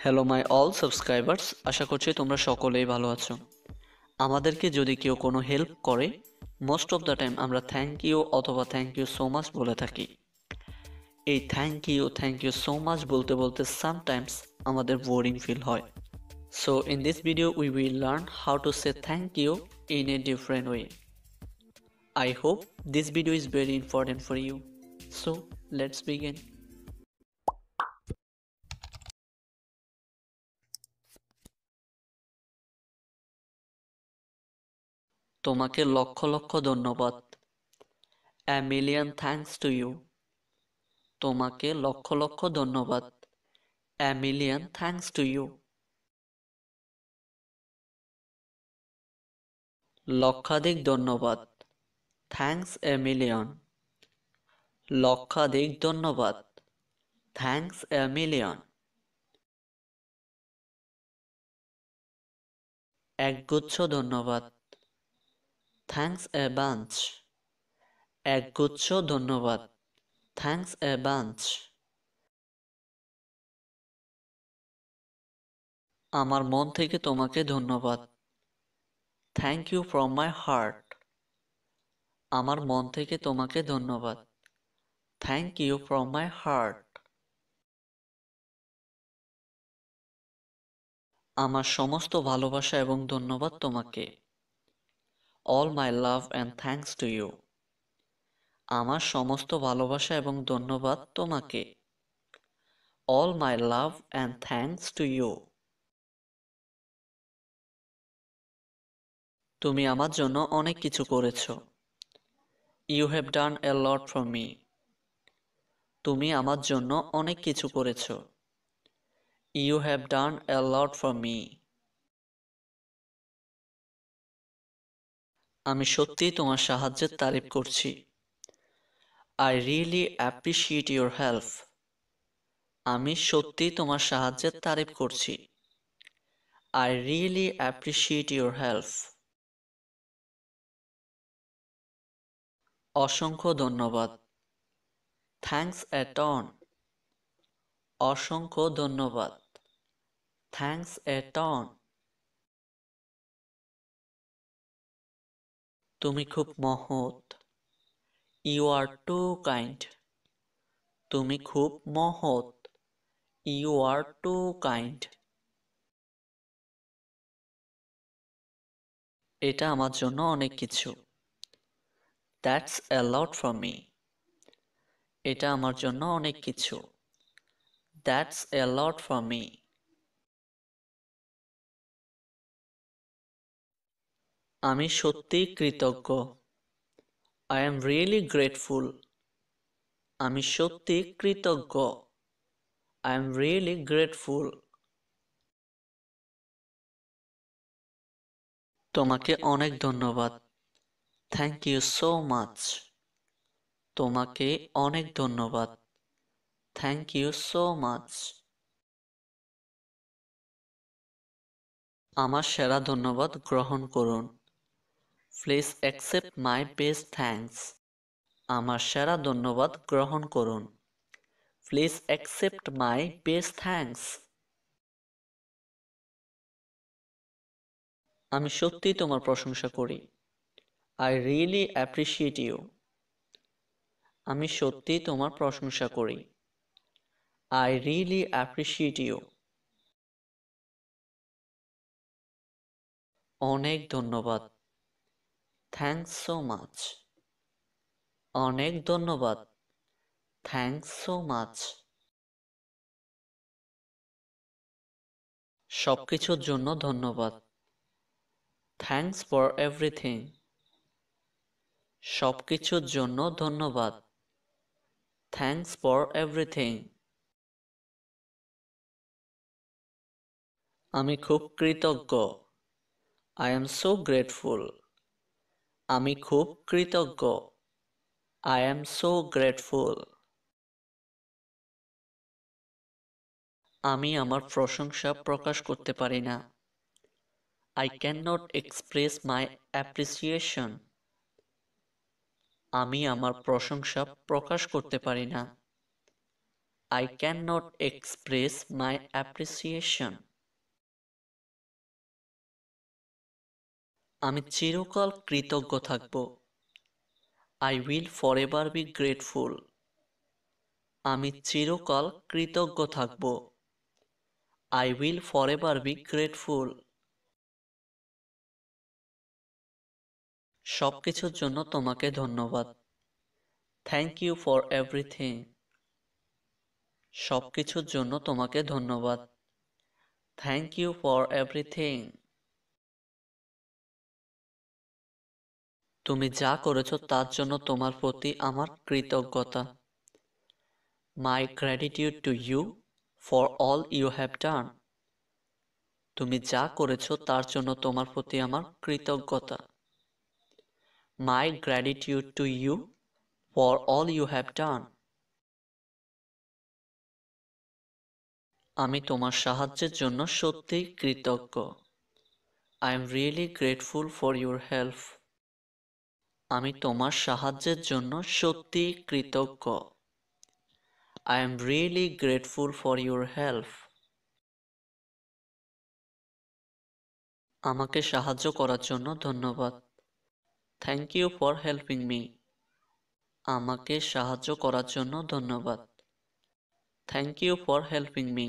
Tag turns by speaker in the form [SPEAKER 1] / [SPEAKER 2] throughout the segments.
[SPEAKER 1] Hello my all subscribers, আশা করছি তোমরা সকলেই ভালো আছো। আমাদেরকে যদি কেউ কোনো হেল্প করে, মোস্ট অফ দ্য টাইম আমরা থ্যাংক ইউ অথবা থ্যাংক ইউ সো মাচ বলে থাকি। এই থ্যাংক ইউ সো মাচ বলতে বলতে সামটাইমস আমাদের বোরিং ফিল হয়। So in this video we will learn how to say thank you in a different way. I hope this video is very important for you. So let's begin. তোমাকে লক্ষ লক্ষ ধন্যবাদ। A million thanks to you. তোমাকে লক্ষ লক্ষ ধন্যবাদ। A million thanks to you. লক্ষাধিক ধন্যবাদ। Thanks a million. লক্ষাধিক ধন্যবাদ। Thanks a million. একগুচ্ছ ধন্যবাদ। Thanks a bunch. একগুচ্ছ ধন্যবাদ। Thanks a bunch. আমার মন থেকে তোমাকে ধন্যবাদ। Thank you from my heart. আমার মন থেকে তোমাকে ধন্যবাদ। Thank you from my heart. আমার সমস্ত ভালোবাসা এবং ধন্যবাদ তোমাকে। All my love and thanks to you. আমার সমস্ত ভালোবাসা এবং ধন্যবাদ তোমাকে। All my love and thanks to you. তুমি আমার জন্য অনেক কিছু করেছো। You have done a lot for me. তুমি আমার জন্য অনেক কিছু করেছো। You have done a lot for me. আমি সত্যিই তোমার সাহায্যের তারিফ করছি। I really appreciate your help. আমি সত্যিই তোমার সাহায্যের তারিফ করছি। I really appreciate your help. অসংখ্য ধন্যবাদ। Thanks a ton. অসংখ্য ধন্যবাদ। Thanks a ton. তুমি খুব মহৎ। You are too kind. তুমি খুব মহৎ। You are too kind. এটা আমার জন্য অনেক কিছু। That's a lot for me. এটা আমার জন্য অনেক কিছু। That's a lot for me. আমি সত্যিই কৃতজ্ঞ। I am really grateful. আমি সত্যিই কৃতজ্ঞ। I am really grateful. তোমাকে অনেক ধন্যবাদ। Thank you so much. তোমাকে অনেক ধন্যবাদ। Thank you so much. আমার সেরা ধন্যবাদ গ্রহণ করুন। Please accept my best thanks. আমার সেরা ধন্যবাদ গ্রহণ করুন। Please accept my best thanks. আমি সত্যিই তোমার প্রশংসা করি। I really appreciate you. আমি সত্যিই তোমার প্রশংসা করি। I really appreciate you. অনেক ধন্যবাদ। Thanks so much. অনেক ধন্যবাদ। Thanks so much. সবকিছুর জন্য ধন্যবাদ। Thanks for everything. সবকিছুর জন্য ধন্যবাদ। Thanks for everything. আমি খুব কৃতজ্ঞ। I am so grateful. আমি খুব কৃতজ্ঞ। I am so grateful. আমি আমার প্রশংসা প্রকাশ করতে পারি না। I cannot express my appreciation. আমি আমার প্রশংসা প্রকাশ করতে পারি না। I cannot express my appreciation. আমি চিরকাল কৃতজ্ঞ থাকব। I will forever be grateful. আমি চিরকাল কৃতজ্ঞ থাকব। I will forever be grateful. সবকিছুর জন্য তোমাকে ধন্যবাদ। Thank you for everything. সবকিছুর জন্য তোমাকে ধন্যবাদ। Thank you for everything. তুমি যা করেছো তার জন্য তোমার প্রতি আমার কৃতজ্ঞতা। My gratitude to you for all you have done. তুমি যা করেছো তার জন্য তোমার প্রতি আমার কৃতজ্ঞতা। My gratitude to you for all you have done. আমি তোমার সাহায্যের জন্য সত্যিই কৃতজ্ঞ। I am really grateful for your help. আমি তোমার সাহায্যের জন্য সত্যিই কৃতজ্ঞ। I am really grateful for your help. আমাকে সাহায্য করার জন্য ধন্যবাদ। Thank you for helping me. আমাকে সাহায্য করার জন্য ধন্যবাদ। Thank you for helping me.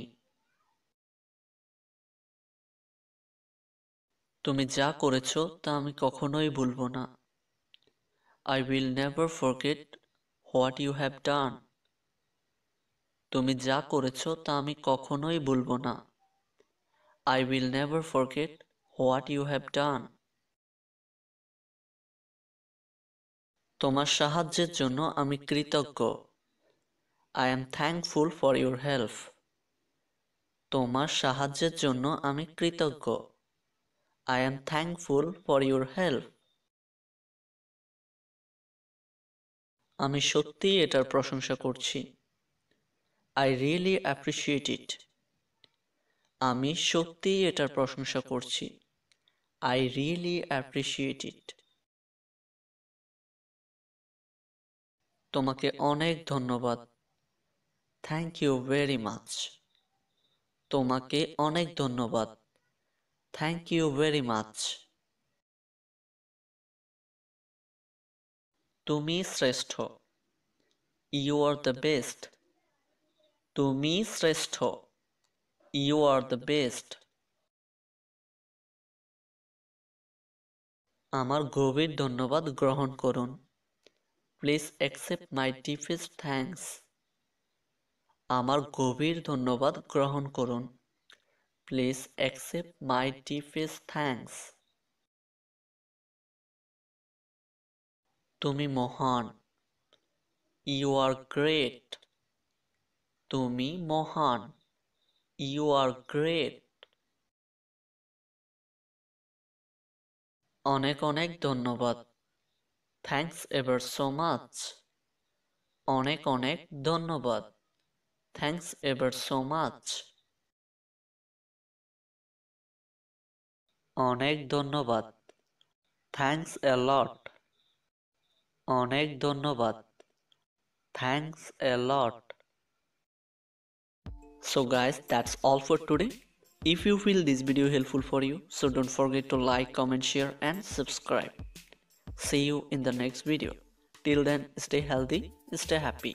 [SPEAKER 1] তুমি যা করেছো তা আমি কখনোই ভুলবো না। I will never forget what you have done. তুমি যা করেছো তা আমি কখনোই ভুলবো না। I will never forget what you have done. তোমার সাহায্যের জন্য আমি কৃতজ্ঞ। I am thankful for your help. তোমার সাহায্যের জন্য আমি কৃতজ্ঞ। I am thankful for your help. আমি সত্যিই এটার প্রশংসা করছি। I really appreciate it. আমি সত্যিই এটার প্রশংসা করছি। I really appreciate it. তোমাকে অনেক ধন্যবাদ। Thank you very much. তোমাকে অনেক ধন্যবাদ। Thank you very much. তুমি শ্রেষ্ঠ। You are the best. তুমি শ্রেষ্ঠ। You are the best. আমার গভীর ধন্যবাদ গ্রহণ করুন। Please accept my deepest thanks. আমার গভীর ধন্যবাদ গ্রহণ করুন। Please accept my deepest thanks. তুমি মহান। You are great. তুমি মহান। You are great. অনেক অনেক ধন্যবাদ। Thanks ever so much. অনেক অনেক ধন্যবাদ। Thanks ever so much. অনেক ধন্যবাদ। Thanks a lot. অনেক ধন্যবাদ। Thanks a lot. So guys, that's all for today. If you feel this video helpful for you, so don't forget to like, comment, share and subscribe. See you in the next video. Till then, stay healthy, stay happy.